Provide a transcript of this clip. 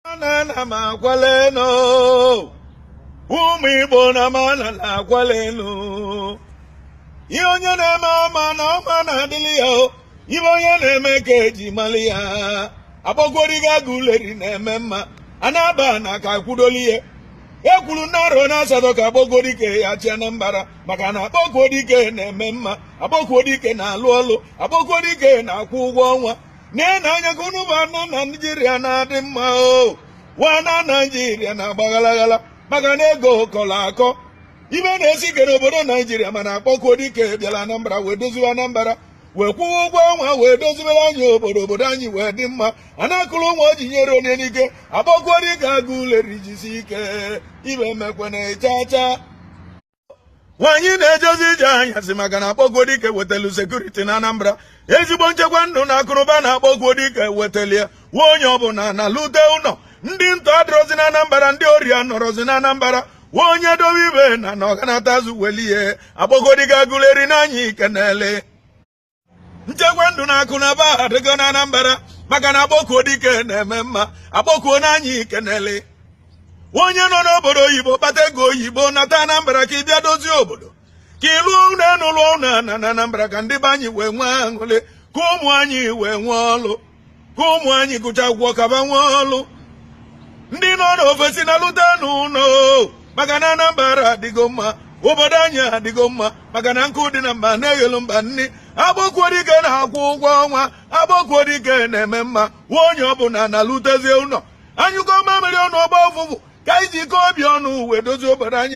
Ana makwaleno ụmụ Igbo na mana na-akwalenu ihe onye na-eme ọma na ọma na-adịlị ya ihe onye na-eme ka eji mali ya agbagworiga guleri na-eme mma anaba na ka kwudoli ya ekwuru narọ na asatọ ka agbagworike ya chi Anambra maka na agbagworike na-eme mma agbagworike na-alụ ọlụ agbagworike na-akwụ ụgwọ ọnwa na-anya ka unu ba na Naịjirịa na-adị mma wana Naịjirịa na-agbaghalaghala maka na ego kọrọ akọ ibe na-esi ike n'obodo Naịjirịa mana akpọkọdike bịara Anambra wee doziwe Anambra wee kwụwa ụgwọ ọnwa wee dozibere anyị obodo anyị wee dị mma a na-akụrụ ụmụ oji nyere onye n'ike akpọkọdike agụ uleri jisi ike ibe mekwana chacha nwaanyị na-ejozi ije anyasị maka na akpọkọdike wetelu sekuriti na Anambra ezigbo nchekwa ndụ na akụrụba na akpọkọdike wetalie nwa onye ọbụla na lute ụlọ ndị ntọ adịrọzi na Anambra ndị ori nọrọzi na Anambra nwa onye dobe ibe na ọganatazu welie akpọkọdike agụleri n'anya ikenele nchekwa ndụ na akụ na ba adịgo na Anambra maka na akpọkọdike na-eme mma akpọkuo n'anya ikenele onye nọ n'obodo oyibo kpata ego oyibo nata Anambra ka ị bịa dozie obodo ka ị lụọ ụlọ enu lụọ ụlọ na Anambra ka ndị be anyị wee nwee aṅụrị ka ụmụ anyị wee nwee ọlụ ka ụmụ anyị gụcha akwụkwọ kaba nwee ọlụ ndị nọ n'ofesi na lụta n'ụlọ maka na Anambra adịgo mma obodo anyị adịgo mma maka na nkụ dị na mba na-eghelu mba nni agbọkọdike na-akwụ ụgwọ ọnwa agbọkọdike na-eme mma nwa onye ọbụla na-alụtezie ụlọ anyụkọ mamịrị ọnụ ọgba ọfụfụ ka anyị jikọọ obi ọnụ wee dozie obodo anyị